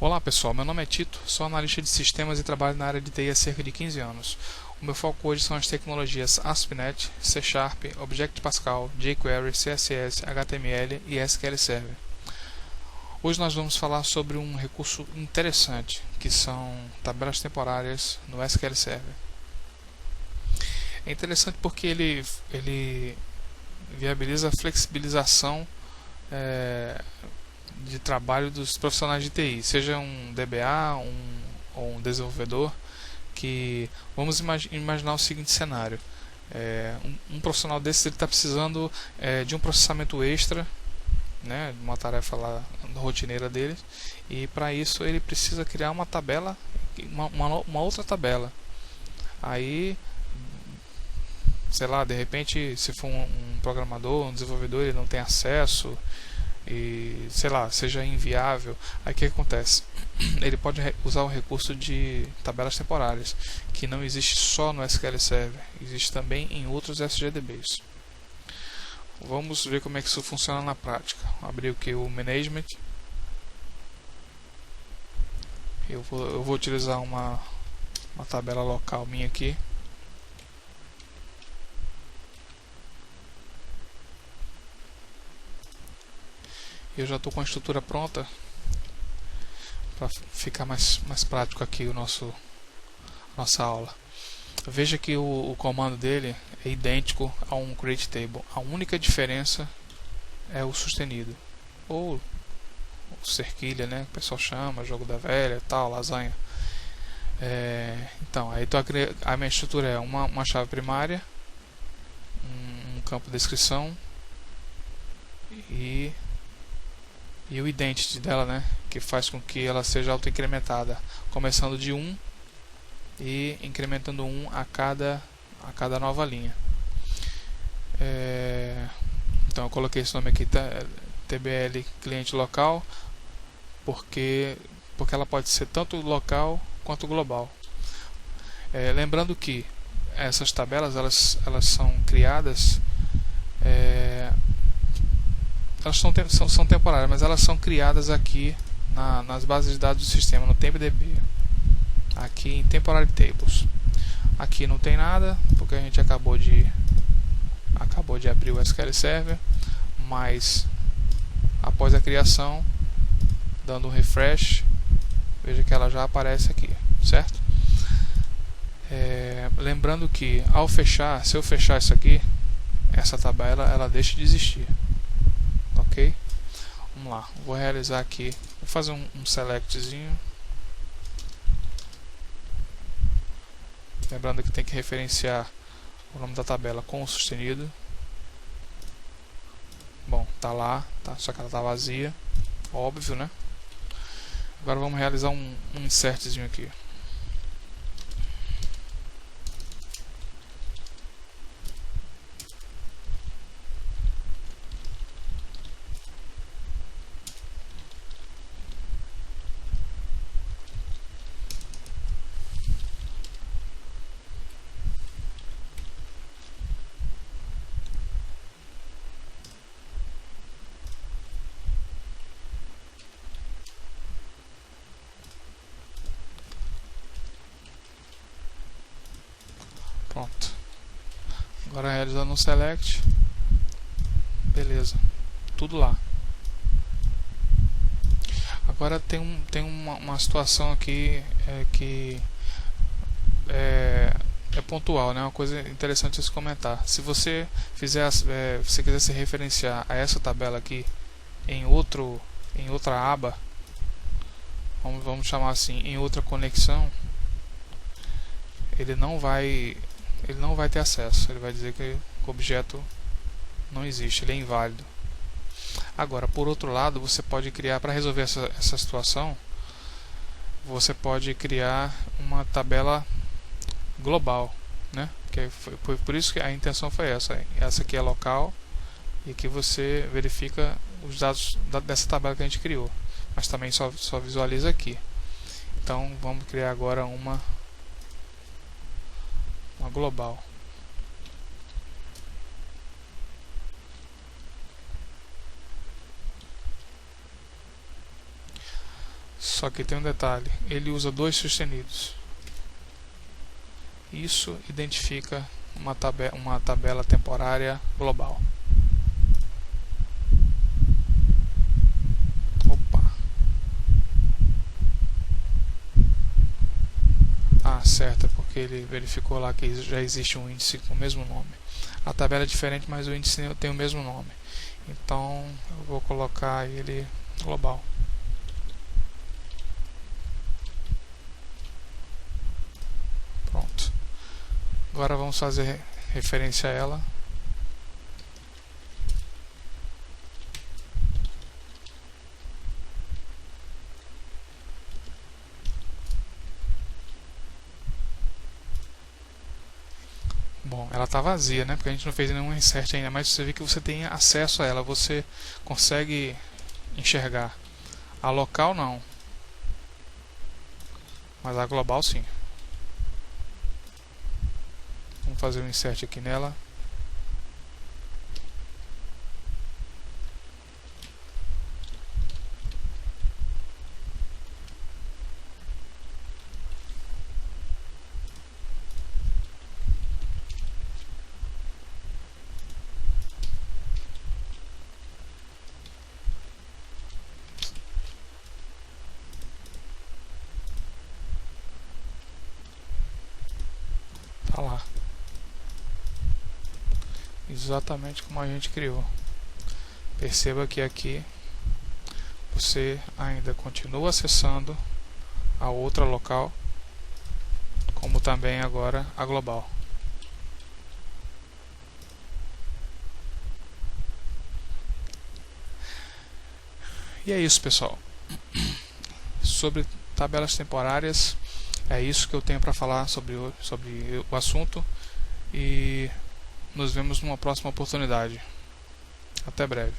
Olá pessoal, meu nome é Tito, sou analista de sistemas e trabalho na área de TI há cerca de 15 anos. O meu foco hoje são as tecnologias ASP.NET, C Sharp, Object Pascal, jQuery, CSS, HTML e SQL Server. Hoje nós vamos falar sobre um recurso interessante, que são tabelas temporárias no SQL Server. É interessante porque ele viabiliza a flexibilização de trabalho dos profissionais de TI, seja um DBA ou um desenvolvedor, que vamos imaginar o seguinte cenário. Um profissional desse está precisando de um processamento extra, né, uma tarefa lá rotineira dele, e para isso ele precisa criar uma tabela, uma outra tabela. Aí, sei lá, de repente, se for um programador, um desenvolvedor, ele não tem acesso e, sei lá, seja inviável, aí o que acontece? Ele pode usar o recurso de tabelas temporárias, que não existe só no SQL Server, existe também em outros SGDBs. Vamos ver como é que isso funciona na prática. Vou abrir aqui o Management. Eu vou utilizar uma tabela local minha aqui. Eu já estou com a estrutura pronta para ficar mais prático aqui nossa aula. Veja que o comando dele é idêntico a um create table. A única diferença é o sustenido, ou o cerquilha, né, que o pessoal chama, jogo da velha, tal, lasanha. Então, aí a minha estrutura é uma chave primária, um campo de descrição e o identity dela, né, que faz com que ela seja auto-incrementada, começando de 1 e incrementando 1 a cada nova linha. Então eu coloquei esse nome aqui, TBL cliente local, porque ela pode ser tanto local quanto global. Lembrando que essas tabelas elas são criadas, elas são temporárias, mas elas são criadas aqui nas bases de dados do sistema, no TempDB, aqui em Temporary Tables. Aqui não tem nada, porque a gente acabou de abrir o SQL Server, mas após a criação, dando um refresh, veja que ela já aparece aqui, certo? Lembrando que se eu fechar isso aqui, essa tabela ela deixa de existir, ok? Vamos lá, vou realizar aqui, vou fazer um selectzinho. Lembrando que tem que referenciar o nome da tabela com o sustenido. Bom, tá lá, tá, só que ela tá vazia, óbvio, né? Agora vamos realizar um insertzinho aqui. Pronto. Agora realizando um select. Beleza. Tudo lá. Agora tem uma situação aqui que é pontual, né? Uma coisa interessante de se comentar. Se você se quiser se referenciar a essa tabela aqui em outra aba, vamos chamar assim, em outra conexão, ele não vai ter acesso. Ele vai dizer que o objeto não existe, ele é inválido. Agora, por outro lado, você pode criar, para resolver essa situação, você pode criar uma tabela global, né? Que foi por isso que a intenção foi essa. Essa aqui é local e aqui você verifica os dados dessa tabela que a gente criou, mas também só visualiza aqui. Então, vamos criar agora uma global. Só que tem um detalhe, ele usa dois sustenidos. Isso identifica uma tabela temporária global. Opa! Ah, certo, é porque ele verificou lá que já existe um índice com o mesmo nome. A tabela é diferente, mas o índice tem o mesmo nome. Então eu vou colocar ele global. Pronto. Agora vamos fazer referência a ela. Bom, ela está vazia, né? Porque a gente não fez nenhum insert ainda, mas você vê que você tem acesso a ela, você consegue enxergar. A local não, mas a global sim. Vamos fazer um insert aqui nela. Tá lá. Exatamente como a gente criou. Perceba que aqui você ainda continua acessando a outra local, como também agora a global. E é isso, pessoal. Sobre tabelas temporárias, é isso que eu tenho para falar sobre o assunto. E nos vemos numa próxima oportunidade. Até breve.